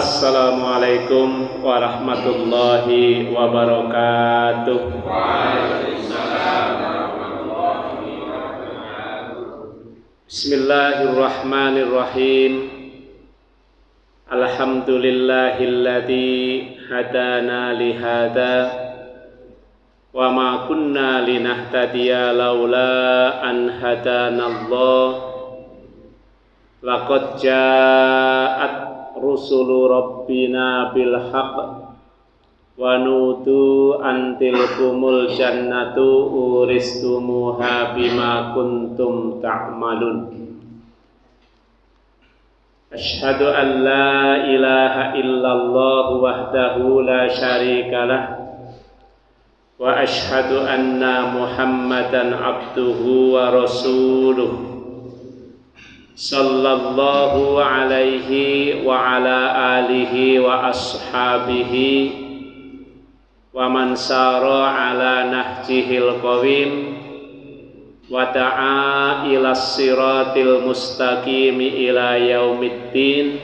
Assalamualaikum warahmatullahi wabarakatuh. Bismillahirrahmanirrahim. Alhamdulillahilladzi hadana lihada wa ma kunna linahtadiya laula an hadanallah. Laqad ja'at rusulu rabbina bil haqq wa nudu antilkumul jannatu uristumuha bima kuntum ta'malun. Asyhadu an la ilaha illallah wahdahu la syarikalah wa asyhadu anna Muhammadan abduhu wa rasuluh sallallahu alaihi wa ala alihi wa ashabihi wa man sara ala nahjihil qawim wa da'a ila siratil mustaqim ila yaumiddin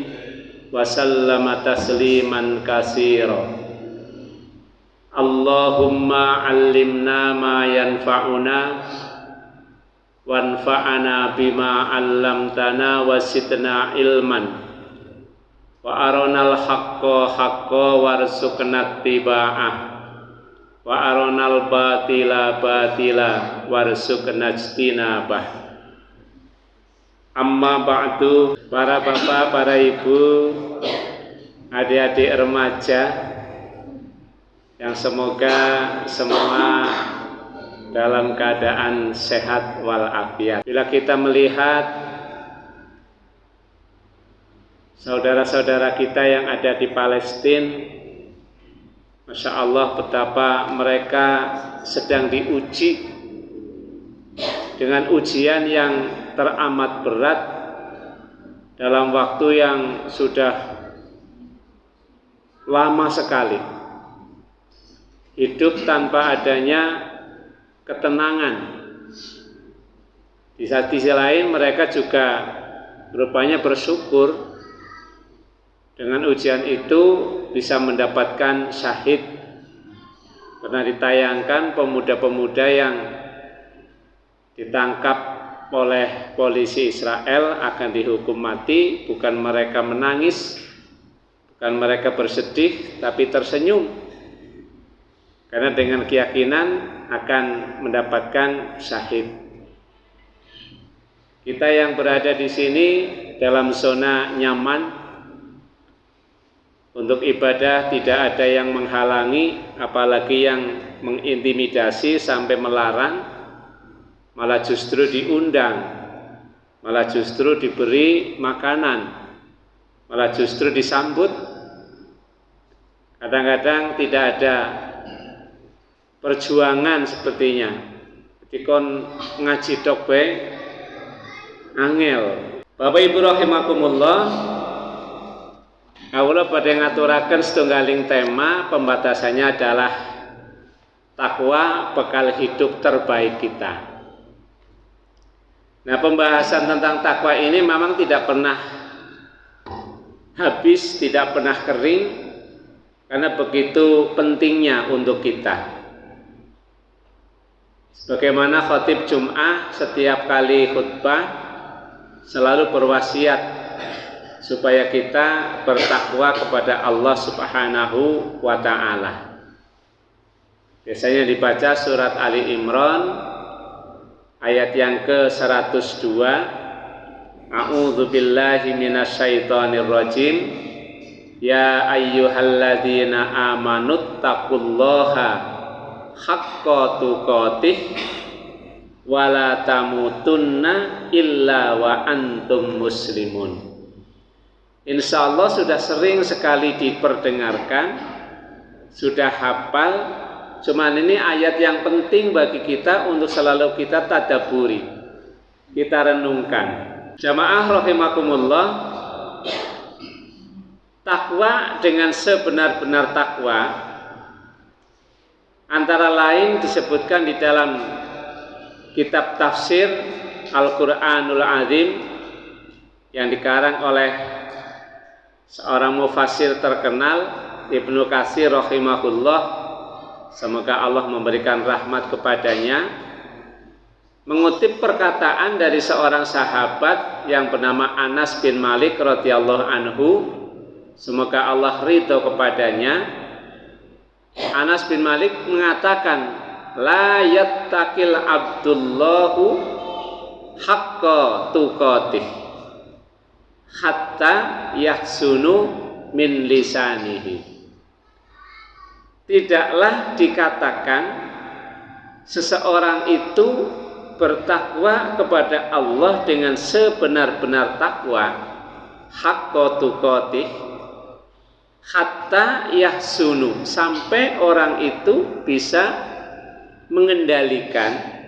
wa sallama tasliman katsira. Allahumma 'allimna ma yanfa'una wanfa'ana bima 'allamtana wa zidna ilman wa aronal haqqa haqqa warzuqna ittiba'ah wa aronal batila batila warzuqna ijtinabah. Amma ba'du, para bapak, para ibu, adik-adik remaja yang semoga semua dalam keadaan sehat walafiat. Bila kita melihat saudara-saudara kita yang ada di Palestina, Masya Allah betapa mereka sedang diuji dengan ujian yang teramat berat dalam waktu yang sudah lama sekali. Hidup tanpa adanya ketenangan. Di sisi lain mereka juga rupanya bersyukur dengan ujian itu bisa mendapatkan syahid. Pernah ditayangkan pemuda-pemuda yang ditangkap oleh polisi Israel akan dihukum mati. Bukan mereka menangis, bukan mereka bersedih, tapi tersenyum karena dengan keyakinan akan mendapatkan syahid. Kita yang berada di sini dalam zona nyaman untuk ibadah, tidak ada yang menghalangi, apalagi yang mengintimidasi sampai melarang, malah justru diundang, malah justru diberi makanan, malah justru disambut. Kadang-kadang tidak ada perjuangan sepertinya. Dikon ngaji tok bae angel. Bapak Ibu rahimakumullah, kawula badhe ngaturaken setunggaling tema, pembatasannya adalah takwa bekal hidup terbaik kita. Nah, pembahasan tentang takwa ini memang tidak pernah habis, tidak pernah kering, karena begitu pentingnya untuk kita. Sebagaimana khatib Jum'ah setiap kali khutbah selalu berwasiat supaya kita bertakwa kepada Allah Subhanahu wa ta'ala. Biasanya dibaca surat Ali Imran ayat yang ke-102. A'udzu billahi minasyaitonir rajim. Ya ayyuhalladzina amanuttaqullaha haqqa tuqatih wa la tamutunna illa wa antum muslimun. Insyaallah sudah sering sekali diperdengarkan, sudah hafal, cuman ini ayat yang penting bagi kita untuk selalu kita tadabburi, kita renungkan. Jamaah rahimakumullah, takwa dengan sebenar-benar takwa antara lain disebutkan di dalam kitab tafsir Al-Quranul Azim yang dikarang oleh seorang mufassir terkenal, Ibnu Katsir rahimahullah, semoga Allah memberikan rahmat kepadanya, mengutip perkataan dari seorang sahabat yang bernama Anas bin Malik radhiyallahu anhu, semoga Allah ridho kepadanya. Anas bin Malik mengatakan, la yattaqil abdullahu haqqa tuqatih hatta yahsunu min lisanihi. Tidaklah dikatakan seseorang itu bertakwa kepada Allah dengan sebenar-benar takwa, haqqa tuqatih, hatta yahsunu, sampai orang itu bisa mengendalikan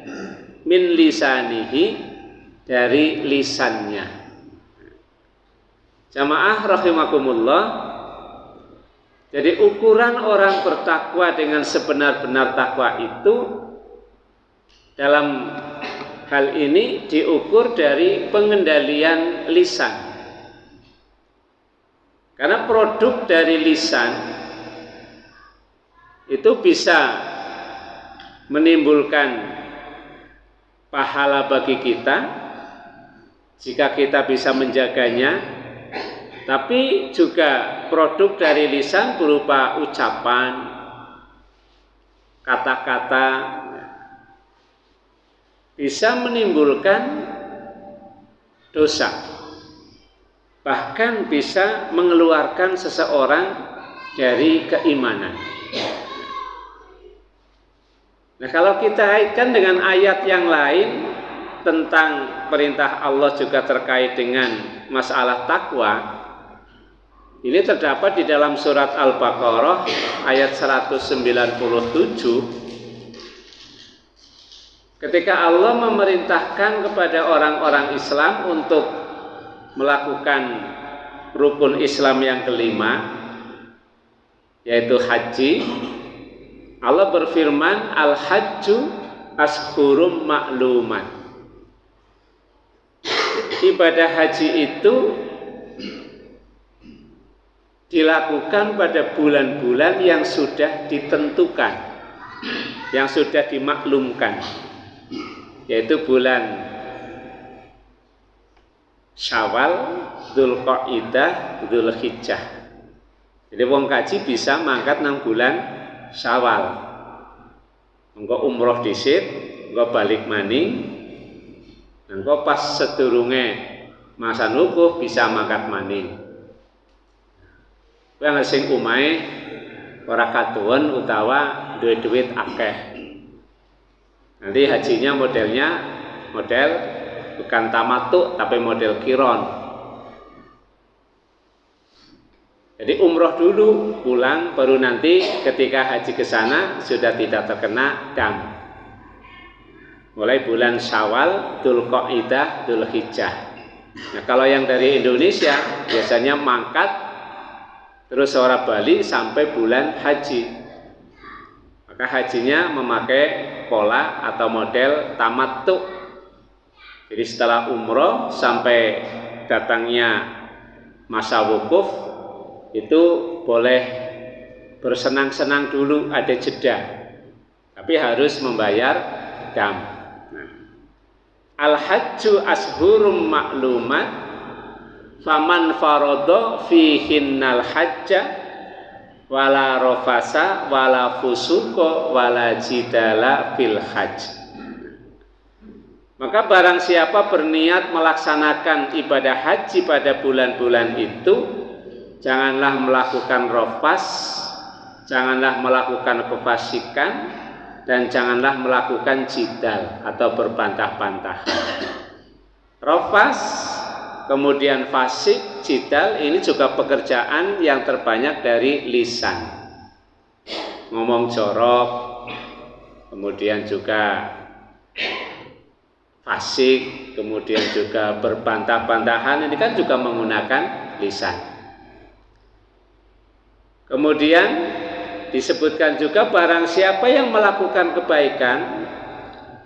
min lisanihi, dari lisannya. Jamaah rahimakumullah, jadi ukuran orang bertakwa dengan sebenar-benar takwa itu dalam hal ini diukur dari pengendalian lisan. Karena produk dari lisan itu bisa menimbulkan pahala bagi kita jika kita bisa menjaganya, tapi juga produk dari lisan berupa ucapan, kata-kata, bisa menimbulkan dosa, bahkan bisa mengeluarkan seseorang dari keimanan. Nah, kalau kita kaitkan dengan ayat yang lain tentang perintah Allah juga terkait dengan masalah takwa, ini terdapat di dalam surat Al-Baqarah ayat 197, ketika Allah memerintahkan kepada orang-orang Islam untuk melakukan rukun Islam yang kelima, yaitu haji. Allah berfirman, al-hajju ashhurum ma'lumat. Ibadah haji itu dilakukan pada bulan-bulan yang sudah ditentukan, yang sudah dimaklumkan, yaitu bulan Syawal, Dzulqa'dah, Dzulhijjah. Jadi wong kaji bisa mangkat nang bulan Syawal. Engko umroh dhisik, engko balik maning. Engko pas sedurunge masa nukuh bisa mangkat maning. Kuwi sing umahe ora kaduwen utawa duwe duit akeh. Nanti hajinya modelnya model bukan tamattu tapi model kiron. Jadi umroh dulu, pulang, baru nanti ketika haji ke sana sudah tidak terkena dam. Mulai bulan Syawal, Dzulqa'dah, Dzulhijjah. Nah, kalau yang dari Indonesia biasanya mangkat terus ora bali sampai bulan haji. Maka hajinya memakai pola atau model tamattu. Jadi setelah umroh sampai datangnya masa wukuf itu boleh bersenang-senang dulu, ada jeda, tapi harus membayar dam. Nah, al-hajju ashhurum ma'lumat, faman faradha fihinnal hajja wala rafasa wala fusuqa wala jidala fil hajj. Maka barang siapa berniat melaksanakan ibadah haji pada bulan-bulan itu, janganlah melakukan rafas, janganlah melakukan kefasikan, dan janganlah melakukan jidal atau berbantah-bantahan. Rafas, kemudian fasik, jidal, ini juga pekerjaan yang terbanyak dari lisan. Ngomong jorok, kemudian juga fasik, kemudian juga berbantah-bantahan, ini kan juga menggunakan lisan. Kemudian disebutkan juga barang siapa yang melakukan kebaikan,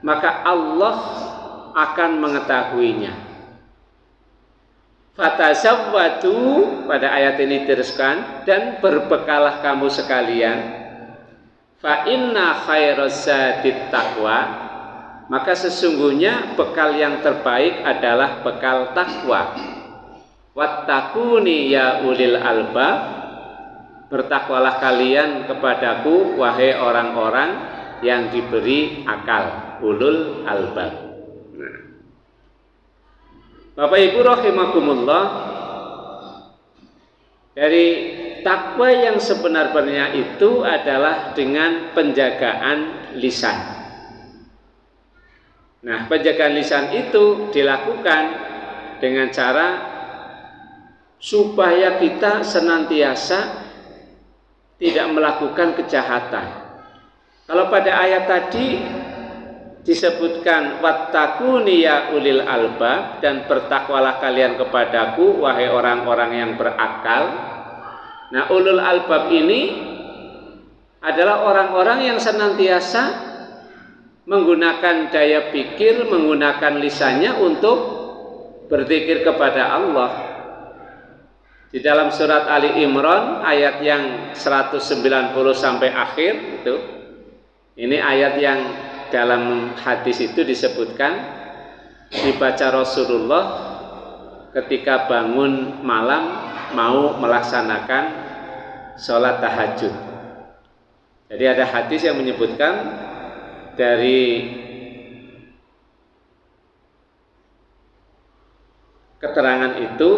maka Allah akan mengetahuinya. Fatazawwadu, pada ayat ini diteruskan, dan berbekalah kamu sekalian. Fa inna khairazadit taqwa, maka sesungguhnya bekal yang terbaik adalah bekal takwa. Wattaquni ya ulil albab, bertakwalah kalian kepadaku wahai orang-orang yang diberi akal, ulul albab. Bapak Ibu rahimakumullah, dari takwa yang sebenar-benarnya itu adalah dengan penjagaan lisan. Nah, penjagaan lisan itu dilakukan dengan cara supaya kita senantiasa tidak melakukan kejahatan. Kalau pada ayat tadi disebutkan wattaquni ya ulil albab, dan bertakwalah kalian kepadaku wahai orang-orang yang berakal. Nah, ulul albab ini adalah orang-orang yang senantiasa menggunakan daya pikir, menggunakan lisannya untuk berzikir kepada Allah. Di dalam surat Ali Imran ayat yang 190 sampai akhir itu, ini ayat yang dalam hadis itu disebutkan dibaca Rasulullah ketika bangun malam mau melaksanakan sholat tahajud. Jadi ada hadis yang menyebutkan dari keterangan itu,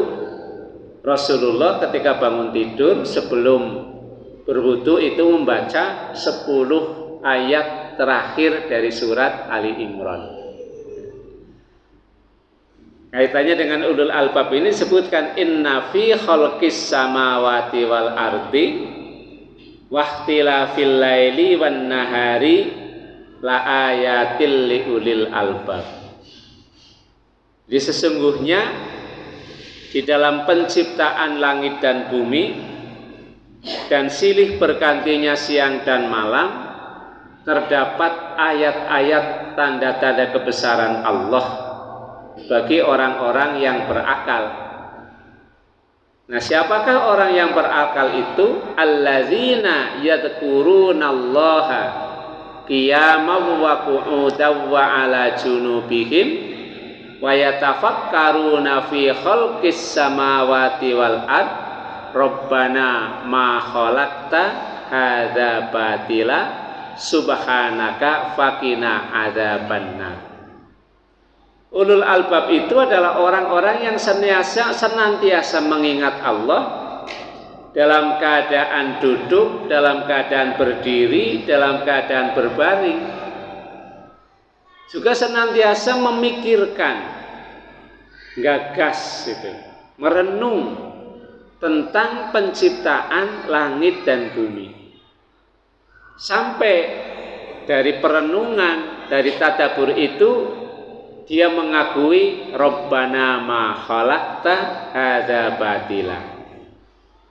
Rasulullah ketika bangun tidur sebelum berwudu itu membaca 10 ayat terakhir dari surat Ali Imran. Kaitannya dengan ulul albab ini disebutkan inna fi khalqis samawati wal ardi wahtilafil laili wan nahari la ayatil liulil albab. Jadi sesungguhnya di dalam penciptaan langit dan bumi dan silih bergantinya siang dan malam terdapat ayat-ayat tanda-tanda kebesaran Allah bagi orang-orang yang berakal. Nah, siapakah orang yang berakal itu? Allazina yadhkurunallaha qiyaman wa qu'udan wa ala junubihim wa yatafakkaruna fi khalqis samawati wal ard rabbana ma khalaqta hadza batila subhanaka faqina adzabannar. Ulul albab itu adalah orang-orang yang senantiasa mengingat Allah dalam keadaan duduk, dalam keadaan berdiri, dalam keadaan berbaring. Juga senantiasa memikirkan, gagas itu, merenung tentang penciptaan langit dan bumi. Sampai dari perenungan, dari tadabbur itu dia mengakui Rabbana ma khalaqta hadza batila.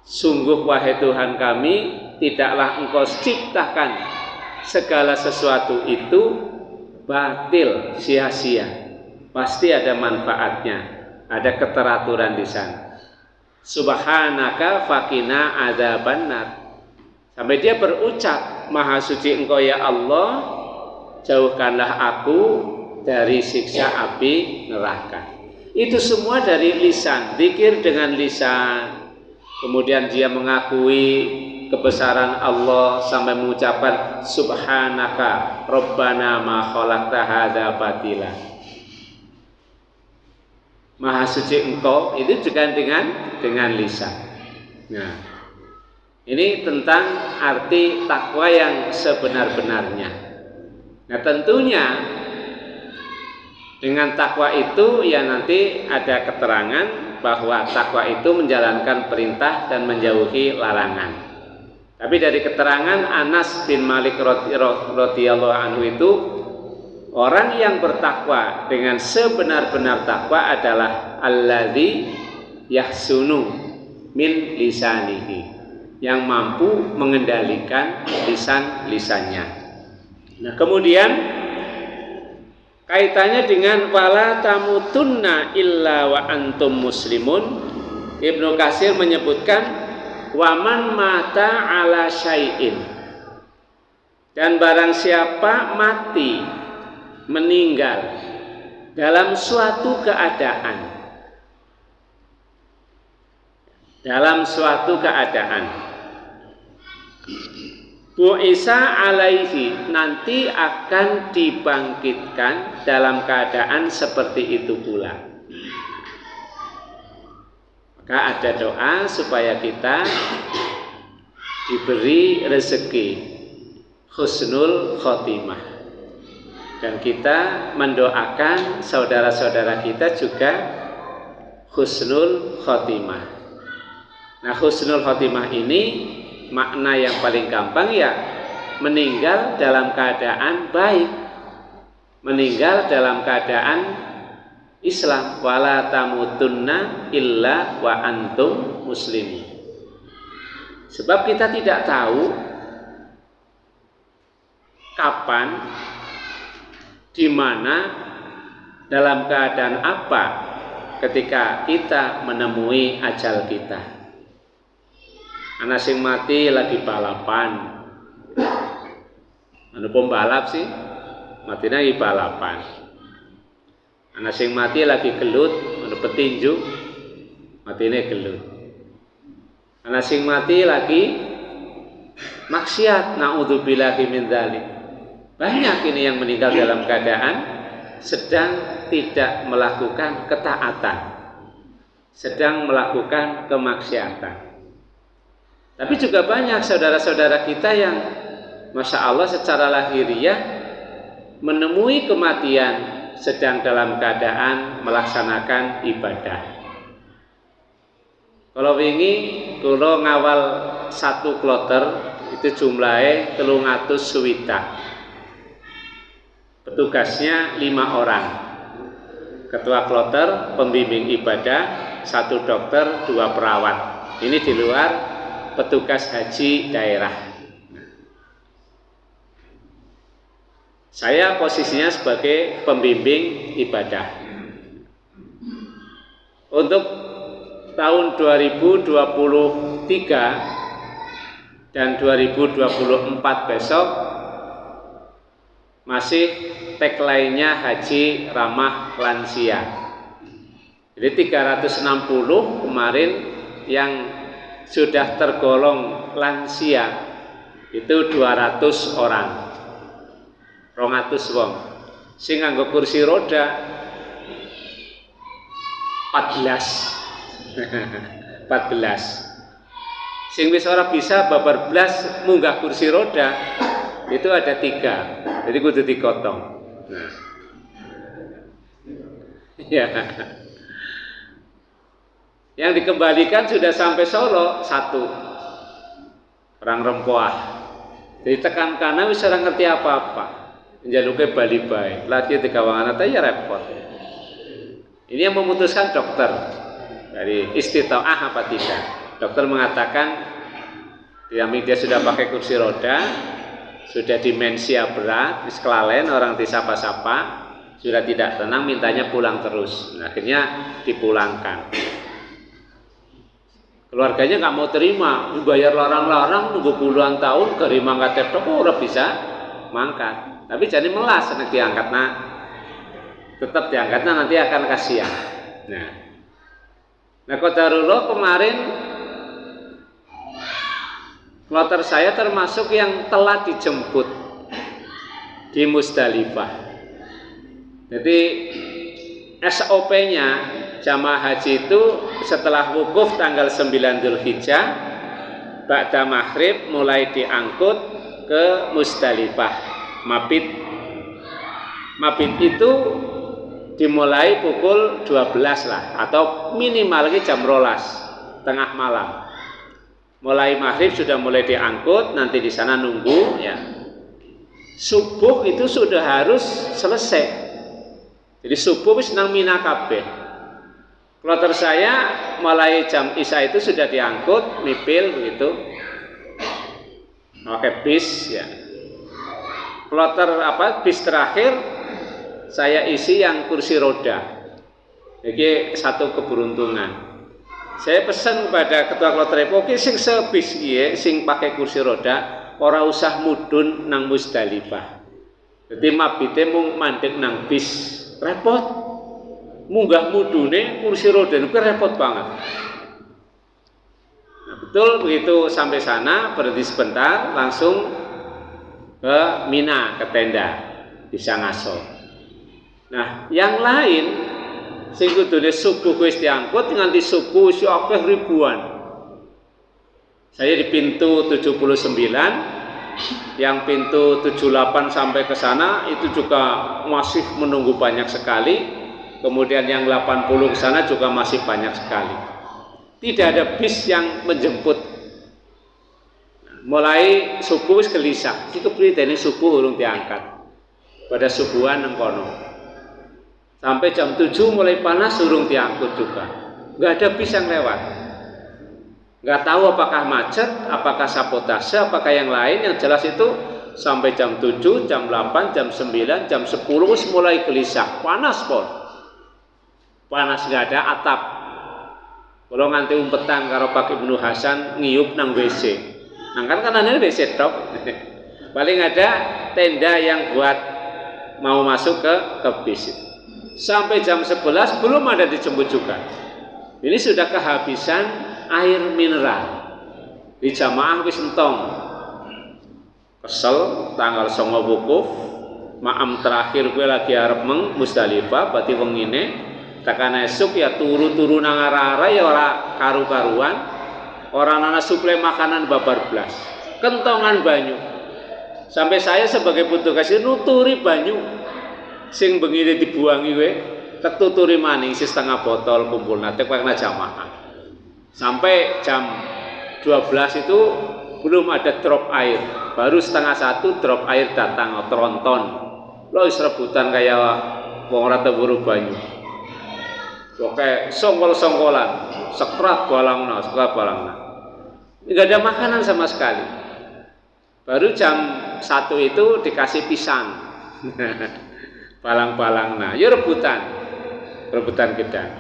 Sungguh wahai Tuhan kami, tidaklah Engkau ciptakan segala sesuatu itu batil, sia-sia. Pasti ada manfaatnya, ada keteraturan di sana. Subhanaka faqina adzabannar. Sampai dia berucap, Maha suci Engkau ya Allah, jauhkanlah aku dari siksa api neraka. Itu semua dari lisan, zikir dengan lisan. Kemudian dia mengakui kebesaran Allah sampai mengucapkan subhanaka rabbana ma khalaqta hadza batila. Maha suci Engkau, itu juga dengan lisan. Nah, ini tentang arti takwa yang sebenar-benarnya. Nah, tentunya dengan takwa itu ya nanti ada keterangan bahwa takwa itu menjalankan perintah dan menjauhi larangan. Tapi dari keterangan Anas bin Malik radhiyallahu anhu itu, orang yang bertakwa dengan sebenar-benar takwa adalah alladzi yahsunu min lisanihi, yang mampu mengendalikan lisannya. Nah, kemudian kaitannya dengan wala tamutunna illa wa antum muslimun. Ibnu Katsir menyebutkan waman mata ala syai'in, dan barang siapa mati, meninggal dalam suatu keadaan, bu'isa alaihi, nanti akan dibangkitkan dalam keadaan seperti itu pula. Maka ada doa supaya kita diberi rezeki husnul khotimah, dan kita mendoakan saudara-saudara kita juga husnul khotimah. Nah, husnul khotimah ini makna yang paling gampang ya meninggal dalam keadaan baik, meninggal dalam keadaan Islam. Wala tamutunna illa wa antum muslimin. Sebab kita tidak tahu kapan, di mana, dalam keadaan apa ketika kita menemui ajal kita. Anak sing mati lagi balapan, anu pembalap sih, matinya lagi balapan. Anak sing mati lagi gelut, anu petinju, matinya gelut. Anak sing mati lagi maksiat, naudzubillahi min dzalik. Banyak ini yang meninggal dalam keadaan sedang tidak melakukan ketaatan, sedang melakukan kemaksiatan. Tapi juga banyak saudara-saudara kita yang Masya Allah secara lahiriah menemui kematian sedang dalam keadaan melaksanakan ibadah. Kalau wingi kula ngawal satu kloter itu jumlahnya 300 suwita. Petugasnya 5 orang. Ketua kloter, pembimbing ibadah, 1 dokter, 2 perawat. Ini di luar petugas haji daerah. Saya posisinya sebagai pembimbing ibadah. Untuk tahun 2023 dan 2024 besok masih tagline-nya haji ramah lansia. Jadi 360 kemarin yang sudah tergolong lansia itu 200 orang, 200 wong. Sing nganggo kursi roda 14. 14. Sing wis ora bisa babar blas munggah kursi roda itu ada 3. Jadi kudu digotong. Nah. Ya. Yang dikembalikan sudah sampai Solo 1 orang rempoah. Jadi tekan kanan wis ora ngerti apa-apa. Njaluke bali bae. Lagi dikawangan ya repot. Ini yang memutuskan dokter. Dari istitaah apa tidak. Dokter mengatakan dia sudah pakai kursi roda, sudah demensia berat, wis kelalen, orang disapa-sapa, sudah tidak tenang, mintanya pulang terus. Nah, akhirnya dipulangkan. Keluarganya nggak mau terima, bayar larang-larang, nunggu puluhan tahun, gari mangkat tok ora bisa mangkat. Tapi jadi melas nek diangkat, nah tetap diangkatnya nanti akan kasihan. Nah qadarullah kemarin kloter saya termasuk yang telah dijemput di Musdalifah. Jadi SOP-nya jamaah haji itu setelah wukuf tanggal 9 Dzulhijjah ba'da maghrib mulai diangkut ke Musdalifah. Mabit itu dimulai pukul 12 lah, atau minimal lagi jam 12 tengah malam. Mulai maghrib sudah mulai diangkut, nanti di sana nunggu ya. Subuh itu sudah harus selesai. Jadi subuh wis nang Mina kabeh. Kloter saya mulai jam Isya itu sudah diangkut, mipil begitu. Pakai bis ya. Kloter bis terakhir saya isi yang kursi roda. Ini satu keberuntungan. Saya pesan kepada ketua kloter oke sing sebis iki sing pakai kursi roda ora usah mudhun nang Musdalifah. Dadi mabite mung mandeg nang bis. Repot. Munggah mudune kursi roda itu repot banget. Nah, betul begitu sampai sana berhenti sebentar langsung ke Mina, ke tenda di Sangaso. Nah, yang lain sing kudune subuh wis diangkut nganti subuh wis akeh ribuan. Saya di pintu 79, yang pintu 78 sampai ke sana itu juga masih menunggu banyak sekali. Kemudian yang 80 ke sana juga masih banyak sekali. Tidak ada bis yang menjemput. Mulai subuh wis gelisah. Iki kepriyane subuh urung diangkat. Pada subuhan nang kono. Sampai jam 7 mulai panas urung diangkut juga. Nggak ada bis yang lewat. Nggak tahu apakah macet, apakah sabotase, apakah yang lain. Yang jelas itu sampai jam 7, jam 8, jam 9, jam 10 mulai gelisah. Panas pun. Panas nggak ada atap. Kalau nganti umpetan karo Pak Ibnu Hasan ngiyup nang WC. Nah kan ini WC tok. Paling ada tenda yang buat mau masuk ke bis itu. Sampai jam 11 belum ada dijemput juga. Ini sudah kehabisan air mineral. Di jamaah wis entong. Kesel tanggal 9 wukuf, maam terakhir gue lagi arep meng Musdalifah, berarti wengine tekan esuk ya turu-turu nang arah-arah ya ora karu-karuan. Orang ana suplai makanan babar blas. Kentongan banyu. Sampai saya sebagai petugas nuturi banyu. Sing bengine dibuangi we tetuturi maning si setengah botol kumpul nate karena jamaah sampai jam 12 itu belum ada drop air, baru setengah 1 drop air datang tronton lo is rebutan kayak wong ora teburu banyu oke songkol-songkolan sekrat balangna nggak ada makanan sama sekali. Baru jam 1 itu dikasih pisang balang-balang, nah, ya rebutan gedang.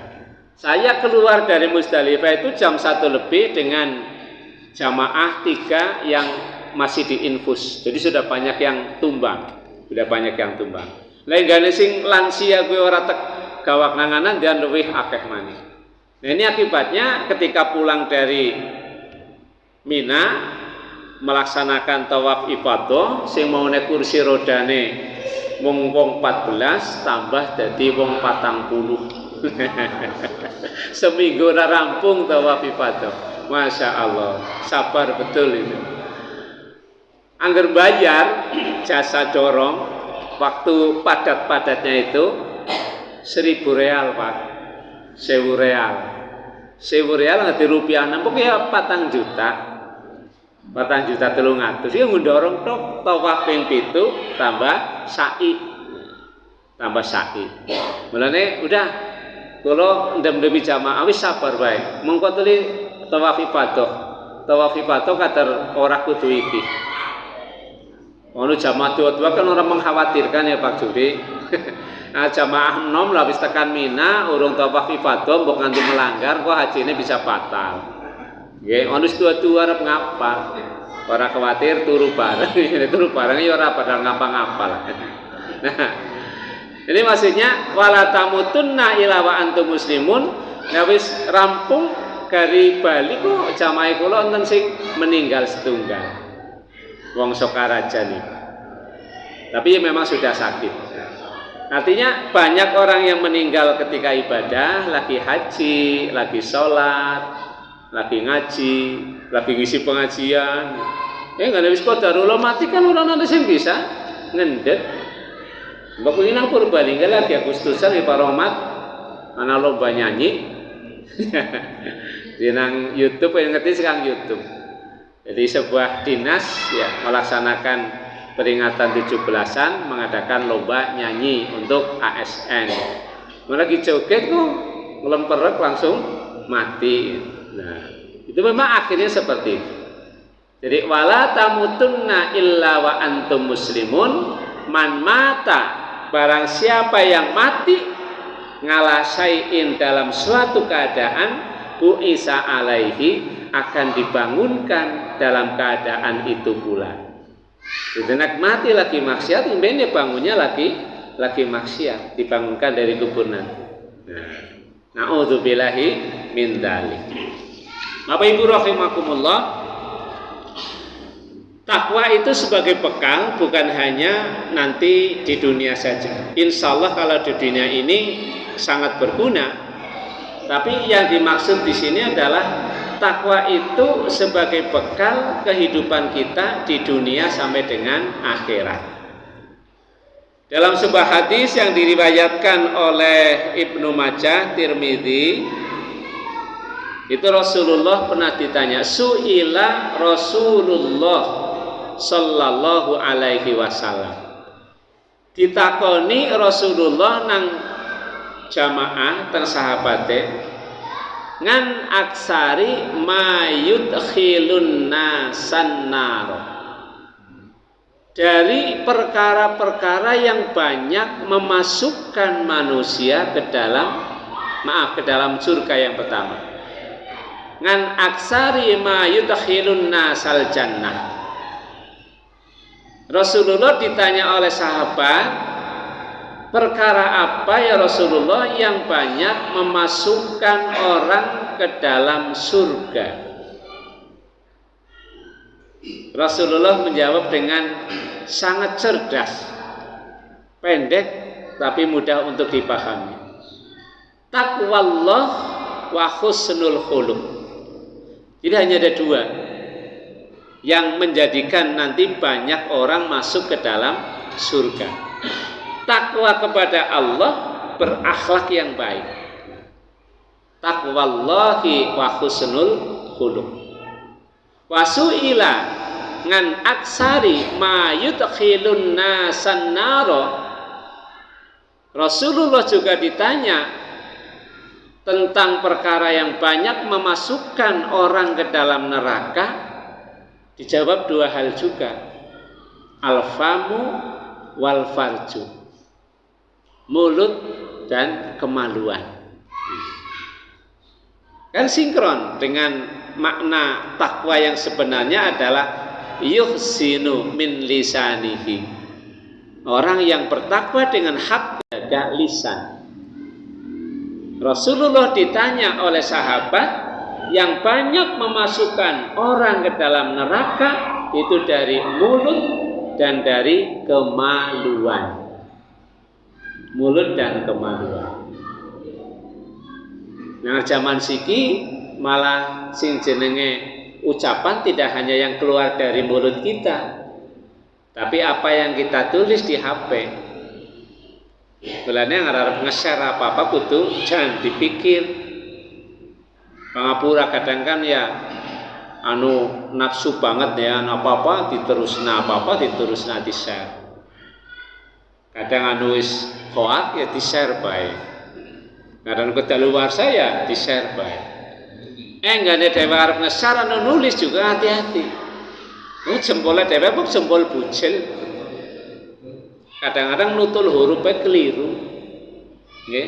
Saya keluar dari Musdalifah itu jam 1 lebih dengan jamaah 3 yang masih diinfus. Jadi sudah banyak yang tumbang, Lain gane sing lansia gue ora tek gawak nanganan dan luwih akeh maneh. Nah ini akibatnya ketika pulang dari Mina melaksanakan tawaf ifadah, sing mau naik kursi rodane wong 14 tambah dadi wong 40. Seminggu ora rampung tawaf ifadah. Masya Allah, sabar betul itu. Angger bayar jasa dorong waktu padat-padatnya itu 1.000 real Pak. 1.000 real. 1.000 real ngerti rupiah nampuk ya 4 juta. 4 juta 300 ya ngundorong tok tawaf ping 7 tambah sa'i. Mulane udah kula ndem-ndemi jamaah wis sabar bae. Mengko tuli tawaf ifadah. Tawaf ifadah kader ora kudu iki. Ono jamaah tua-tua kan orang mengkhawatirkan ya Pak Juri. Nah, jamaah enom lah wis tekan Mina urung tawaf ifadah mbok nganti melanggar kok hajine bisa batal. Nggih, onus tua-tua arep ngapa? Ora khawatir turu bareng ya ora padahal ngapa-ngapa lah. Nah, ini maksudnya wala tamutunna illa wa antum muslimun. Nah wis rampung dari Bali kok jamaah kula wonten sing meninggal setunggal. Wong Sokaraja nih. Tapi memang sudah sakit. Artinya banyak orang yang meninggal ketika ibadah, lagi haji, lagi sholat, lagi ngaji, lagi ngisi pengajian. Nggak ada wis qadarullah mati kan orang nanti sing bisa ngendet. Mbak kuwi nang Purbalingga lagi Agustusan di Paromat ana lomba nyanyi. Di nang YouTube yang ngerti sekarang YouTube. Jadi sebuah dinas ya melaksanakan peringatan 17-an mengadakan lomba nyanyi untuk ASN. Lagi joget kok ngelemperek langsung mati. Nah, itu memang akhirnya seperti itu. Jadi wala tamutunna illa wa antum muslimun man mata barang siapa yang mati ngalah syai'in dalam suatu keadaan, bu'isa alaihi, akan dibangunkan dalam keadaan itu pula. Sejenak mati lagi maksiat, ini bangunnya lagi maksiat, dibangunkan dari kubur nanti. Na'udzubillahi min dzalik. Bapak Ibu rahimakumullah, takwa itu sebagai bekal bukan hanya nanti di dunia saja. Insya Allah kalau di dunia ini sangat berguna, tapi yang dimaksud di sini adalah takwa itu sebagai bekal kehidupan kita di dunia sampai dengan akhirat. Dalam sebuah hadis yang diriwayatkan oleh Ibnu Majah, Tirmidzi, itu Rasulullah pernah ditanya, su'ila Rasulullah sallallahu alaihi wasallam. Ditakoni Rasulullah nang jamaah teng sahabate ngan aksari mayudkhilun nasan nar, dari perkara-perkara yang banyak memasukkan manusia ke dalam surga yang pertama. Ngan aksari mayudkhilun nasal jannah. Rasulullah ditanya oleh sahabat, perkara apa ya Rasulullah yang banyak memasukkan orang ke dalam surga? Rasulullah menjawab dengan sangat cerdas, pendek tapi mudah untuk dipahami. Taqwallah wa husnul khuluq. Jadi hanya ada dua yang menjadikan nanti banyak orang masuk ke dalam surga. Takwa kepada Allah, berakhlak yang baik. Taqwallahi wa husnul khuluq. Wa su'ila ngan aksari ma yudkhilun nasan naro. Rasulullah juga ditanya tentang perkara yang banyak memasukkan orang ke dalam neraka. Dijawab dua hal juga, al-famu wal farju, mulut dan kemaluan. Kan sinkron dengan makna takwa yang sebenarnya adalah yuhsinu min lisanihi, orang yang bertakwa dengan hak jaga lisan. Rasulullah ditanya oleh sahabat, yang banyak memasukkan orang ke dalam neraka itu dari mulut dan dari kemaluan. Mulut dan kemaluan. Nah, zaman siki malah sing jenenge ucapan tidak hanya yang keluar dari mulut kita, tapi apa yang kita tulis di HP. Mulane ngarep nge-share apa-apa kudu jangan dipikir. Pangapura kadang kan ya nafsu banget ya, apa-apa diterusna di share. Kadang wis hoak ya di share bae. Kadang kedaluwarsa ya di share bae. Enggak ada dhewe arep nge-share nulis juga hati-hati. Jempolnya dhewe kok jempol bucil. Kadang-kadang nutul hurufnya keliru. Nggih.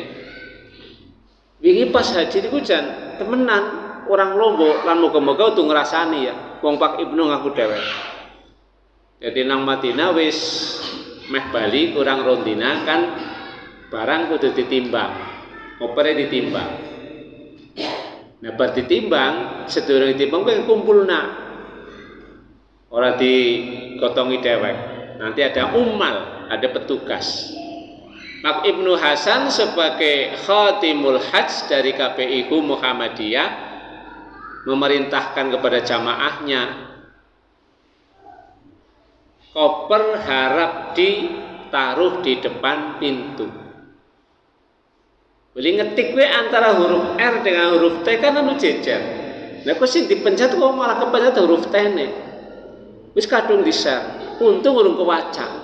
Wingi pas haji niku jan temenan orang Lombok lan moga-moga utuh ngrasani ya. Wong Pak Ibnu ngaku dhewe. Jadi nang Madinah wis meh bali kurang rondina kan barang kudu ditimbang. Opere ditimbang. Nah bar ditimbang, sedurunge ditimbang kuwi kumpulna. Ora digotongi dewek. Nanti ada umal, ada petugas. Mak Ibnu Hasan sebagai khatimul hajj dari KPIku Muhammadiyah memerintahkan kepada jamaahnya, koper harap ditaruh di depan pintu. Beli ngetik we antara huruf R dengan huruf T kan anu jejer. Nah kok sing dipencet kok malah kepencet huruf T ne. Wis kadung di-share. Untung urung kewaca.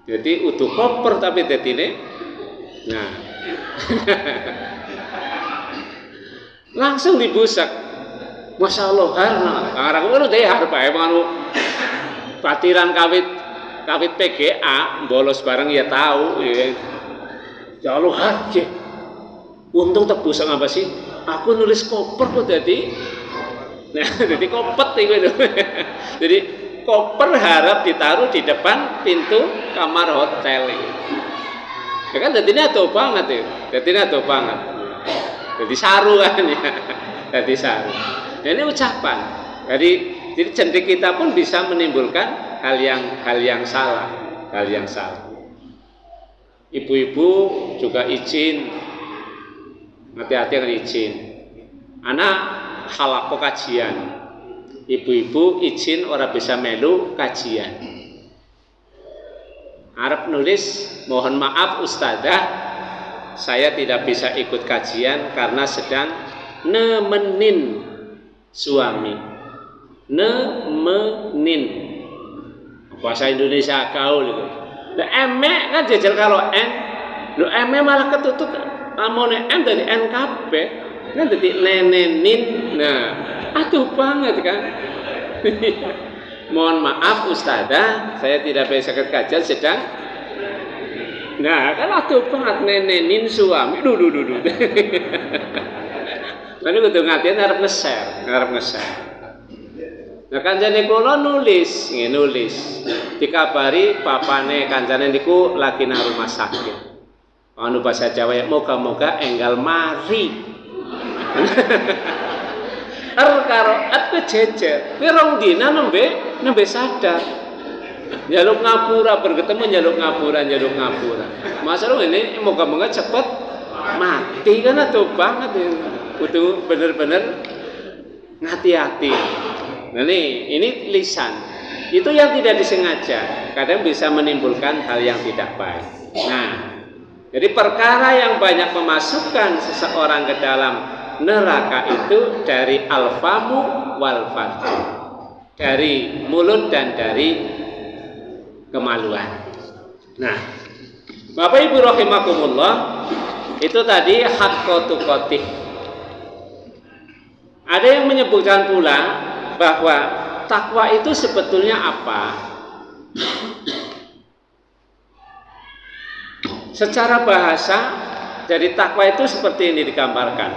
Jadi utuh koper tapi dadine nah. Langsung dibusak. Masya Allah harna. Karang ngono deh harpa emang anu patiran kawit kawit PGA bolos bareng ya tahu ya. Ya Allah haji. Untung tebus apa sih? Aku nulis koper kok jadi. Nah, jadi kopet itu. Jadi koper harap ditaruh di depan pintu kamar hotel. Ya kan jadinya atuh banget ya. Jadinya atuh banget. Jadi saru kan ya. Jadi saru. Nah, ini ucapan. Jadi jentik kita pun bisa menimbulkan hal yang salah, hal yang salah. Ibu-ibu juga izin, hati-hati kan izin. Anak halako kajian, ibu-ibu izin orang bisa melu kajian. Arab nulis, mohon maaf ustadzah, saya tidak bisa ikut kajian karena sedang nemenin suami. Nemenin, bahasa Indonesia gaul itu. Lah emek kan jajal kalau n, lo emek malah ketutup, amone n dari NKP kan jadi nenenin. Nah, aduh banget kan. Mohon maaf ustadzah, saya tidak bisa ikut kajian sedang. Nah, kan aduh banget nenenin suami. Duh. Lalu kudu ngatian arep ngeser. Nah kanjane kula nulis, dikabari papane kanjane niku lagi nang rumah sakit. Anu bahasa Jawa ya moga-moga enggal mari. Karo kejejer, pirang dina nembe sadar. Njaluk ngapura berketemu njaluk ngapura. Masalah ini moga-moga cepet mati kan atuh banget ya. Kudu bener-bener ngati-hati. Nah ini lisan itu yang tidak disengaja kadang bisa menimbulkan hal yang tidak baik. Nah, jadi perkara yang banyak memasukkan seseorang ke dalam neraka itu dari al-famu wal farju, dari mulut dan dari kemaluan. Nah, Bapak Ibu rahimakumullah, itu tadi haqqo tuqatih. Ada yang menyebutkan pula bahwa takwa itu sebetulnya apa? Secara bahasa, jadi takwa itu seperti ini digambarkan.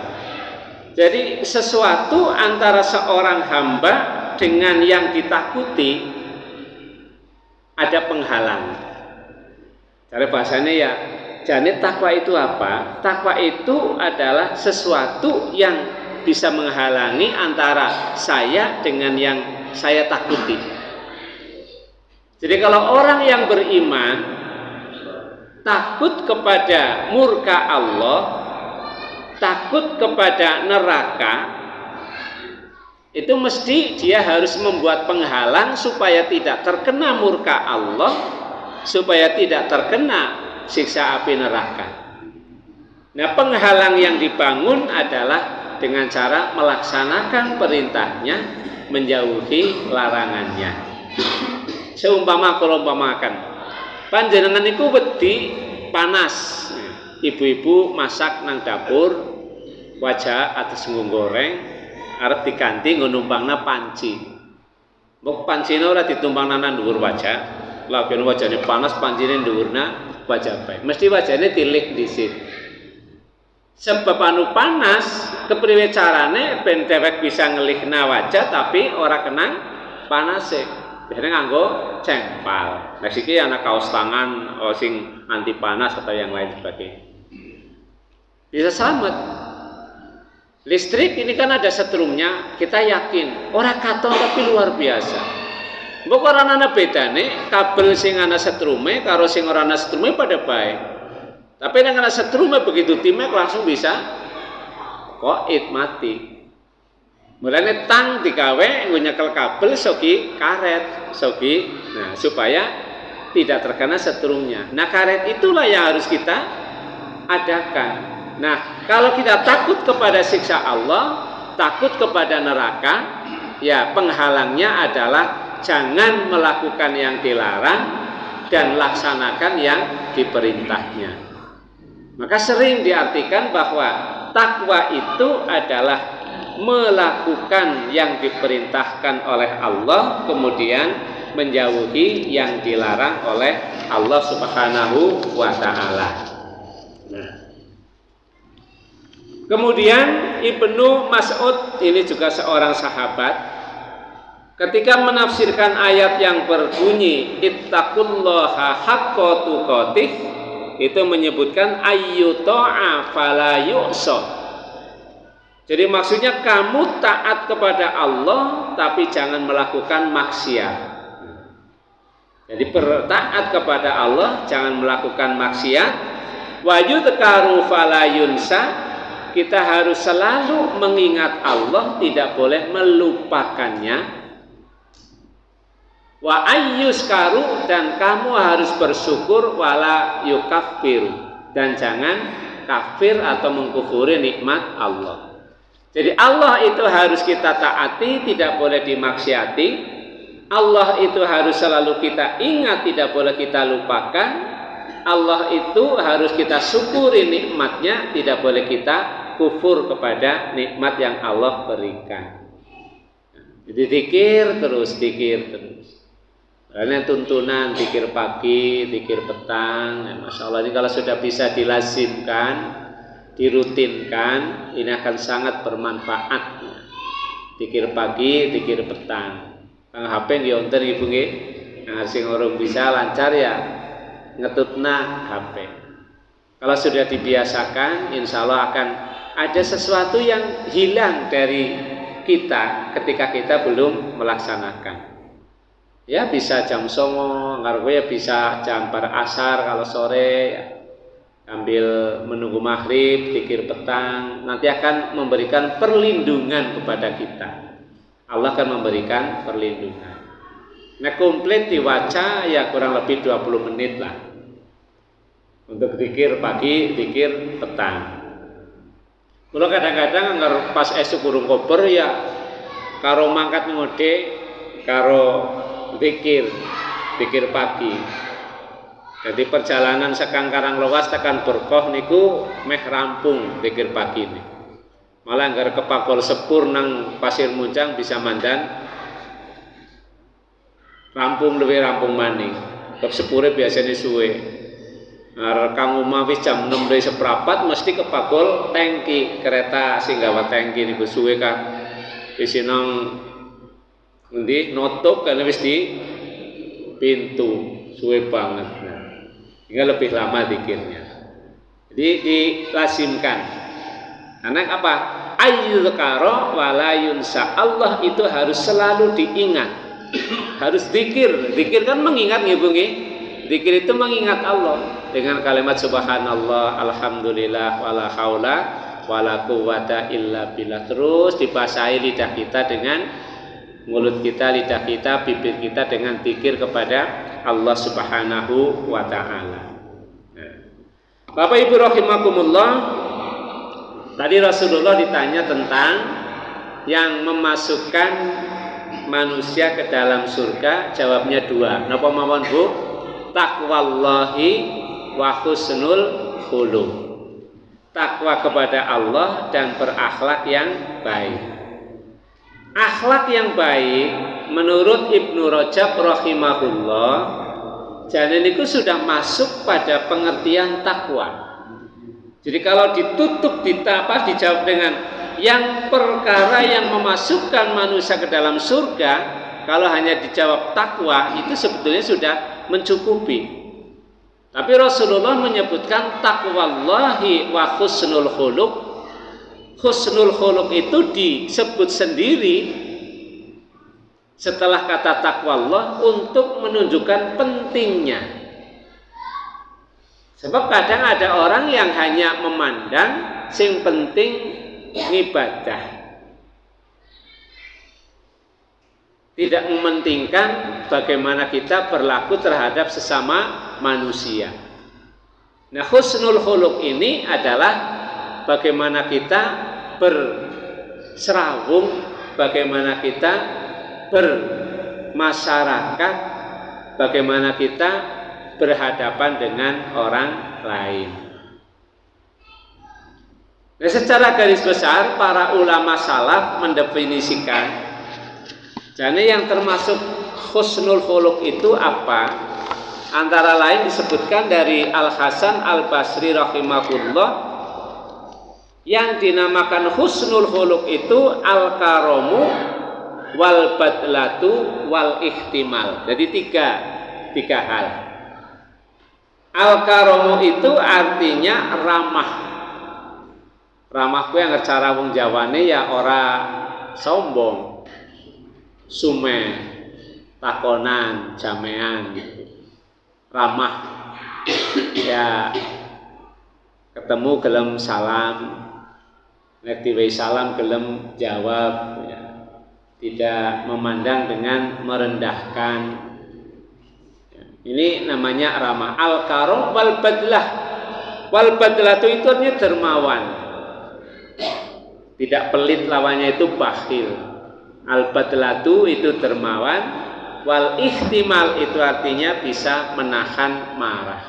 Jadi sesuatu antara seorang hamba dengan yang ditakuti ada penghalang. Cara bahasanya ya, jadi takwa itu apa? Takwa itu adalah sesuatu yang bisa menghalangi antara saya dengan yang saya takuti. Jadi kalau orang yang beriman takut kepada murka Allah, takut kepada neraka, itu mesti dia harus membuat penghalang supaya tidak terkena murka Allah, supaya tidak terkena siksa api neraka. Nah, penghalang yang dibangun adalah dengan cara melaksanakan perintahnya, menjauhi larangannya. Seumpama makan, panjenengan iku wedi panas, ibu-ibu masak nang dapur, wajah atas goreng, arep diganti numpangna panci. Mbok pancine ora ditumpangna nang dhuwur wajah, lagi wajahnya panas, pancine dhuwurna wajah bae. Mesti wajahnya tilik dhisik. Sebab anu panas, kepriwe carane ben dhewek bisa ngelihna wajah tapi ora kena panase. Biasanya nganggo cempal. Nek iki ana kaos tangan sing anti panas atau yang lain sebagainya. Bisa selamat. Listrik ini kan ada setrumnya, kita yakin ora katon tapi luar biasa. Mbok ora ana bedane kabel sing ana setrume karo sing ora ana setrume pada baik. Tapi dengan setrume begitu timek langsung bisa koit mati. Mulane tang digawe nggo nyekel kabel sogi karet, nah supaya tidak terkena setrumnya. Nah karet itulah yang harus kita adakan. Nah kalau kita takut kepada siksa Allah, takut kepada neraka, ya penghalangnya adalah jangan melakukan yang dilarang dan laksanakan yang diperintahnya. Maka sering diartikan bahwa takwa itu adalah melakukan yang diperintahkan oleh Allah, kemudian menjauhi yang dilarang oleh Allah Subhanahu wa taala. Nah, kemudian Ibnu Mas'ud ini juga seorang sahabat, ketika menafsirkan ayat yang berbunyi ittaqullaha haqqa tuqatih, itu menyebutkan ayyuta'a fala yu'sa. Jadi maksudnya kamu taat kepada Allah tapi jangan melakukan maksiat. Jadi bertaat kepada Allah, jangan melakukan maksiat. Wa yudhkaru fala yunsa, kita harus selalu mengingat Allah, tidak boleh melupakannya. Wa ayyuskaru, dan kamu harus bersyukur, wala yukaffiru, dan jangan kafir atau mengkufuri nikmat Allah. Jadi Allah itu harus kita taati, tidak boleh dimaksiati. Allah itu harus selalu kita ingat, tidak boleh kita lupakan. Allah itu harus kita syukuri nikmatnya, tidak boleh kita kufur kepada nikmat yang Allah berikan. Jadi zikir terus. Karena tuntunan zikir pagi, zikir petang, masya Allah ini kalau sudah bisa dilazimkan, dirutinkan, ini akan sangat bermanfaat. Zikir pagi, zikir petang. Kang HP nggih wonten Ibu nggih. Nah, sing urung bisa lancar ya ngetutna HP. Kalau sudah dibiasakan, insya Allah akan ada sesuatu yang hilang dari kita ketika kita belum melaksanakan. Ya bisa jam 09.00, ya bisa jam bar asar kalau sore ya. Sambil menunggu maghrib, zikir petang, nanti akan memberikan perlindungan kepada kita. Allah akan memberikan perlindungan. Nah, komplit diwaca ya kurang lebih 20 menit lah. Untuk zikir pagi, zikir petang. Kalau kadang-kadang pas esuk urung kober ya karo mangkat ngode, karo zikir pagi. Jadi perjalanan sekang Karanglewas tekan Berkoh niku meh rampung zikir pagi ini. Malah anggar kepakol sepur nang Pasir Muncang bisa mandan rampung maning. Kep sepure biasanya suwe. Kang omah wis jam 6:30 mesti kepakol tangki kereta sing gawa tangki niku suwe kan. Wis nang ngendi nutup kan wis di pintu suwe banget. Hingga lebih lama zikirnya. Jadi dilazimkan. Karena apa? Ayyuzkara wala yunsa. Allah itu harus selalu diingat. Harus zikir. Zikir kan mengingat nggih Bu nggih. Zikir itu mengingat Allah dengan kalimat subhanallah, alhamdulillah, wala haula wala quwata illa billah. Terus dibasahi lidah kita dengan mulut kita, lidah kita, bibir kita dengan zikir kepada Allah Subhanahu wa ta'ala. Bapak Ibu rahimakumullah, tadi Rasulullah ditanya tentang yang memasukkan manusia ke dalam surga, jawabnya dua. Napa mawon Bu? Taqwallahi wa husnul khuluq. Takwa kepada Allah dan berakhlak yang baik. Akhlak yang baik menurut Ibnu Rajab rahimahullah, jalan itu sudah masuk pada pengertian takwa. Jadi kalau ditutup dijawab dengan yang perkara yang memasukkan manusia ke dalam surga, kalau hanya dijawab takwa itu sebetulnya sudah mencukupi. Tapi Rasulullah menyebutkan taqwallahi wa husnul khuluq. Husnul khuluq itu disebut sendiri setelah kata taqwallah untuk menunjukkan pentingnya. Sebab kadang ada orang yang hanya memandang sing penting ibadah, tidak mementingkan bagaimana kita berlaku terhadap sesama manusia. Nah, husnul khuluq ini adalah bagaimana kita berserawung, bagaimana kita bermasyarakat, bagaimana kita berhadapan dengan orang lain. Nah, secara garis besar para ulama salaf mendefinisikan, jadi yang termasuk husnul khuluq itu apa? Antara lain disebutkan dari Al-Hasan Al-Basri rahimahullah, yang dinamakan husnul khuluq itu al-karamu wal badlatu wal ihtimal. Jadi tiga hal. Al-karamu itu artinya ramah. Ramah kuwi yang cara wong Jawane ya ora sombong, sumeh, takonan, jamean gitu. Ramah ya, ketemu gelem salam, nek diwehi salam gelem jawab ya. Tidak memandang dengan merendahkan. Ini namanya ramah. Al-karam wal badlah. Wal badlah itu artinya dermawan. Tidak pelit, lawannya itu bakhil. Al-badlatu itu dermawan, wal ihtimal itu artinya bisa menahan marah.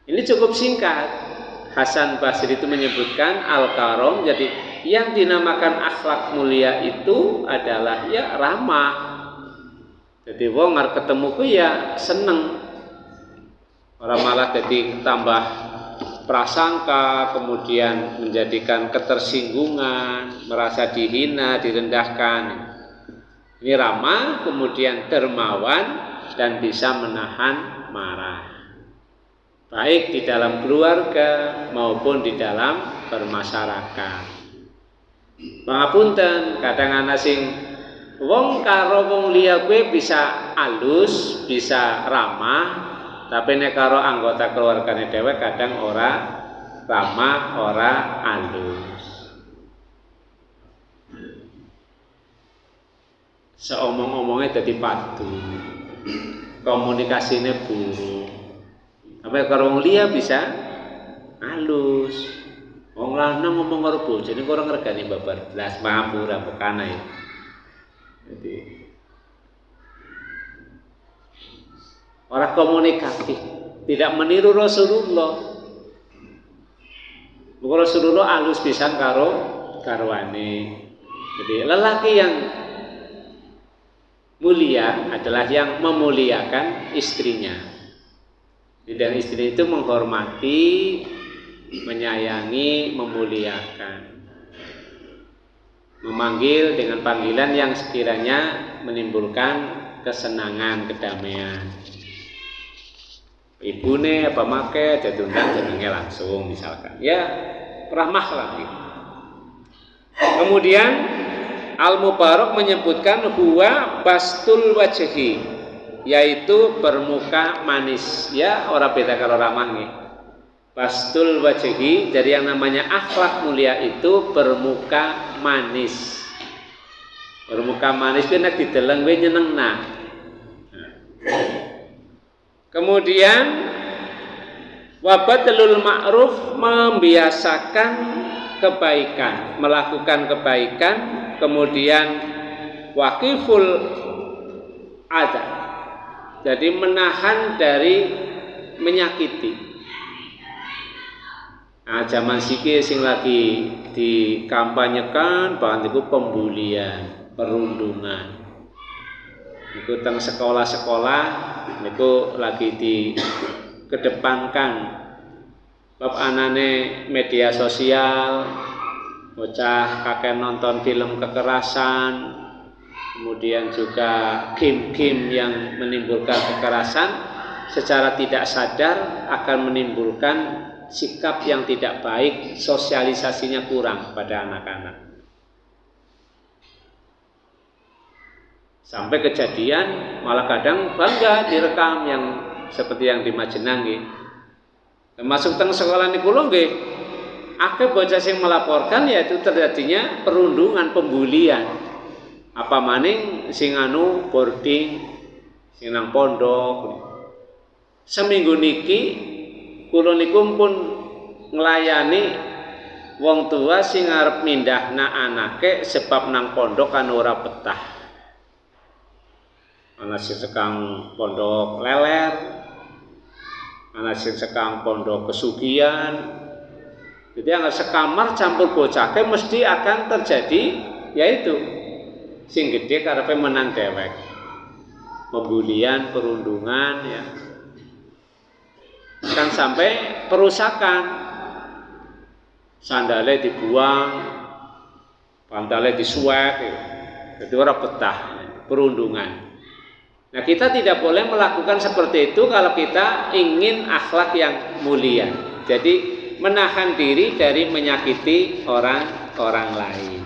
Ini cukup singkat. Hasan Basri itu menyebutkan al-karam, jadi yang dinamakan akhlak mulia itu adalah ya ramah. Jadi wong arep ketemu ku ya seneng. Orang malah jadi tambah prasangka, kemudian menjadikan ketersinggungan, merasa dihina, direndahkan. Ini ramah, kemudian dermawan dan bisa menahan marah. Baik di dalam keluarga maupun di dalam bermasyarakat. Pangapunten, kadang ana sing wong karo wong liya kuwi bisa alus, bisa ramah, tapi nek karo anggota keluargane dhewe kadang ora ramah, ora alus. Seomong-omongnya jadi padu, komunikasinya buruk. Tapi karo wong liya bisa alus. Wong lanang ngomong karo bojone kok ora ngergani babar blas mampu ra bekana ya. Jadi orang komunikatif, tidak meniru Rasulullah. Bukan Rasulullah alus pisan karo garwane. Jadi lelaki yang mulia adalah yang memuliakan istrinya. Dan istri itu menghormati, menyayangi, memuliakan, memanggil dengan panggilan yang sekiranya menimbulkan kesenangan, kedamaian. Ibune apa make diundang jenenge langsung misalkan. Ya, ramah lagi. Kemudian Al-Mubarak menyebutkan huwa bastul wajhi, yaitu bermuka manis. Ya, orang beda kalau ramah nih. Bastul wajhi, jadi yang namanya akhlak mulia itu bermuka manis. Bermuka manis itu nek dideleng kowe nyenengna. Kemudian wabadlul ma'ruf, membiasakan kebaikan, melakukan kebaikan, kemudian waqiful adza, jadi menahan dari menyakiti. Nah, zaman siki sing lagi dikampanyekan bahan itu pembulian, perundungan. Itu teng sekolah-sekolah niku lagi dikedepankan bab anane media sosial, bocah kakek nonton film kekerasan, kemudian juga game-game yang menimbulkan kekerasan secara tidak sadar akan menimbulkan sikap yang tidak baik, sosialisasinya kurang pada anak-anak. Sampai kejadian malah kadang bangga direkam yang seperti yang di Majenang nggih. Termasuk teng sekolah niku lho nggih. Akeh bocah sing melaporkan yaitu terjadinya perundungan, pembulian. Apa maning sing anu boarding, sing nang pondok. Seminggu niki kula niku pun nglayani wong tua sing arep mindahna anake sebab nang pondok kan ora betah. Ana sing sekang pondok leler, ana sing sekang pondok kesugihan. Jadi yang sekamar campur bocah mesti akan terjadi yaitu sing gede karepe menang dewek. Pembulian, perundungan ya. Kan sampai perusakan. Sandalnya dibuang, pantalnya disuwek ya. Jadi ora betah, perundungan. Nah, kita tidak boleh melakukan seperti itu kalau kita ingin akhlak yang mulia. Jadi menahan diri dari menyakiti orang lain.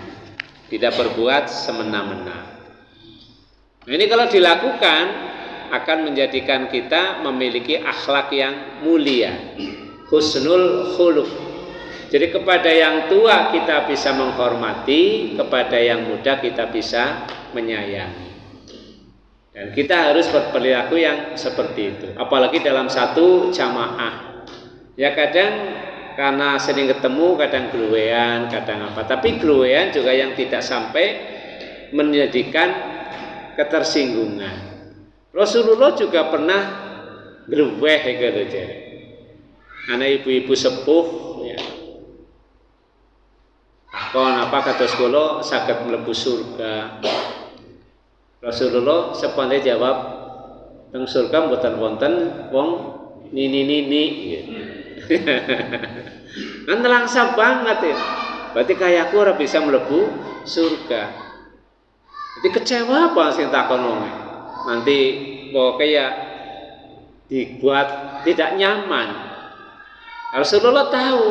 Tidak berbuat semena-mena. Nah, ini kalau dilakukan akan menjadikan kita memiliki akhlak yang mulia. Husnul khuluq. Jadi kepada yang tua kita bisa menghormati, kepada yang muda kita bisa menyayangi. Dan kita harus berperilaku yang seperti itu. Apalagi dalam satu jamaah. Ya kadang karena sering ketemu, kadang geluwean, kadang apa. Tapi geluwean juga yang tidak sampai menjadikan ketersinggungan. Rasulullah juga pernah geluweh gitu. Anak ibu-ibu sepuh ya. Kon apa kados kula saged mlebu surga. Rasulullah sepande jawab, teng surga mboten wonten wong nini-nini gitu. Kan langsung banget ya. Berarti kayak aku ora bisa mlebu surga. Jadi kecewa apa sing takon wong. Nanti pokoknya dibuat tidak nyaman. Rasulullah tahu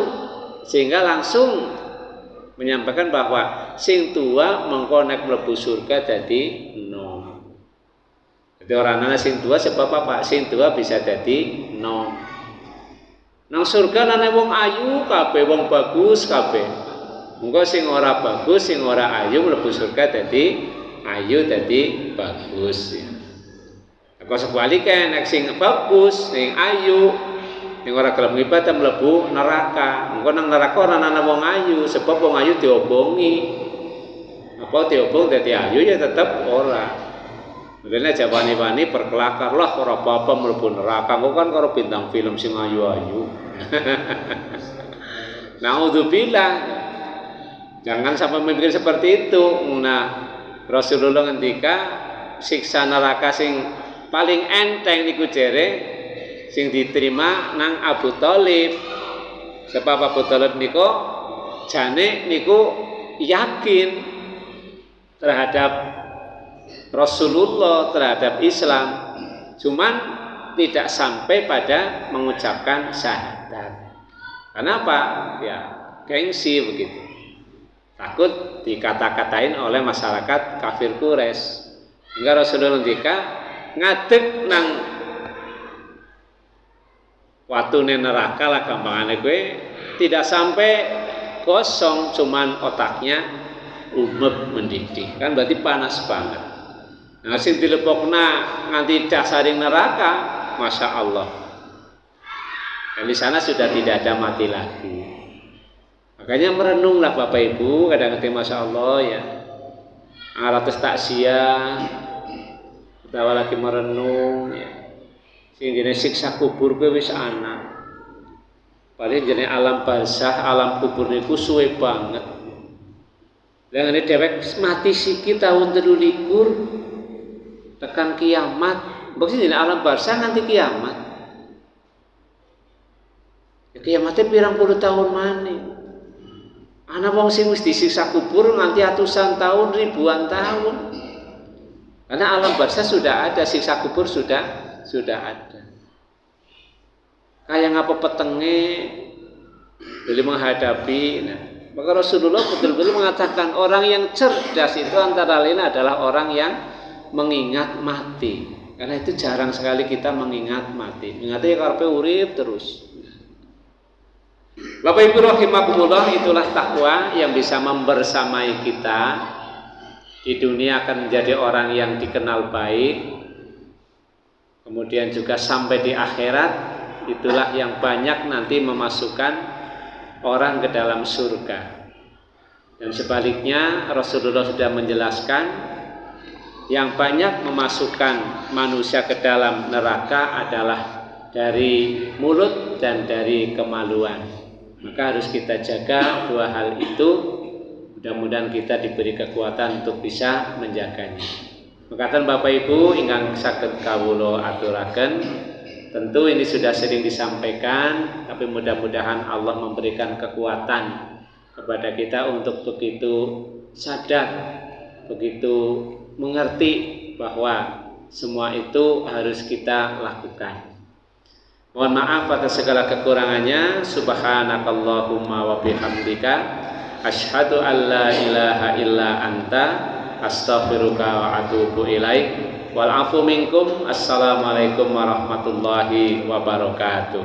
sehingga langsung menyampaikan bahwa sing tua mengko nek mlebu surga dadi nom. Jadi orang sing tua sebab apa? Sing tua bisa dadi nom. Nang surga nane wong ayu kabeh, wong bagus kabeh. Mengko sing ora bagus, sing ora ayu mlebu surga dadi ayu dadi bagus ya. Kok sebaliknya nek sing bagus, sing ayu yang orang gelem ibadah mlebu neraka. Engko nang neraka ora ana wong ayu, sebab wong ayu diobongi. Apa diobong dadi ayu ya tetep ora. Mulane jawani-wani berkelakar lah ora apa-apa mlebu neraka. Engko kan karo bintang film sing ayu-ayu. Naudzubillah. Jangan sampai memikir seperti itu. Nah, Rasulullah ngendika siksa neraka sing paling enteng niku jere sing diterima nang Abu Thalib. Sebab Abu Thalib niku jane niku yakin terhadap Rasulullah, terhadap Islam, cuman tidak sampai pada mengucapkan syahadat. Kenapa? Ya, gengsi begitu. Takut dikata-katain oleh masyarakat kafir Quraisy. Hingga Rasulullah ngendika ngadeg nang watune neraka lah gampangane kowe tidak sampai kosong, cuman otaknya umeb mendidih. Kan berarti panas banget. Nah, sing dilebokna nganti dasaring neraka, Masya Allah. Dan di sana sudah tidak ada mati lagi. Makanya merenunglah Bapak Ibu, kadang-kadang Masya Allah ya. Aratus takziah, kita lagi merenung ya. Sing jenis siksa kubur kowe wis ana. Paling jenis alam barzah, alam kubur niku suwe banget. Lah ngene dhewek mati siki tahun 23 tekan kiamat. Mbok sing jenis alam barzah nganti kiamat. Ya kiamatnya pirang puluh tahun maneh. Ana wong sing wis disiksa kubur nganti atusan tahun, ribuan tahun. Karena alam barzah sudah ada, siksa kubur sudah ada. Kayak ngapa petenge beli menghadapi. Nah, maka Rasulullah betul-betul mengatakan orang yang cerdas itu antara lain adalah orang yang mengingat mati. Karena itu jarang sekali kita mengingat mati. Mengingatnya karepe urip terus. Bapak Ibu rahimakumullah, itulah takwa yang bisa membersamai kita. Di dunia akan menjadi orang yang dikenal baik. Kemudian juga sampai di akhirat, itulah yang banyak nanti memasukkan orang ke dalam surga. Dan sebaliknya Rasulullah sudah menjelaskan yang banyak memasukkan manusia ke dalam neraka adalah dari mulut dan dari kemaluan. Maka harus kita jaga dua hal itu Mudah-mudahan kita diberi kekuatan untuk bisa menjaganya. Mekaten Bapak Ibu ingkang saged kawula aturaken, tentu ini sudah sering disampaikan, tapi mudah-mudahan Allah memberikan kekuatan kepada kita untuk begitu sadar, begitu mengerti bahwa semua itu harus kita lakukan. Mohon maaf atas segala kekurangannya. Subhanakallahumma wa bihamdika asyhadu an la ilaha illa anta astaghfiruka wa atubu ilaik. Wal afu minkum. Assalamualaikum warahmatullahi wabarakatuh.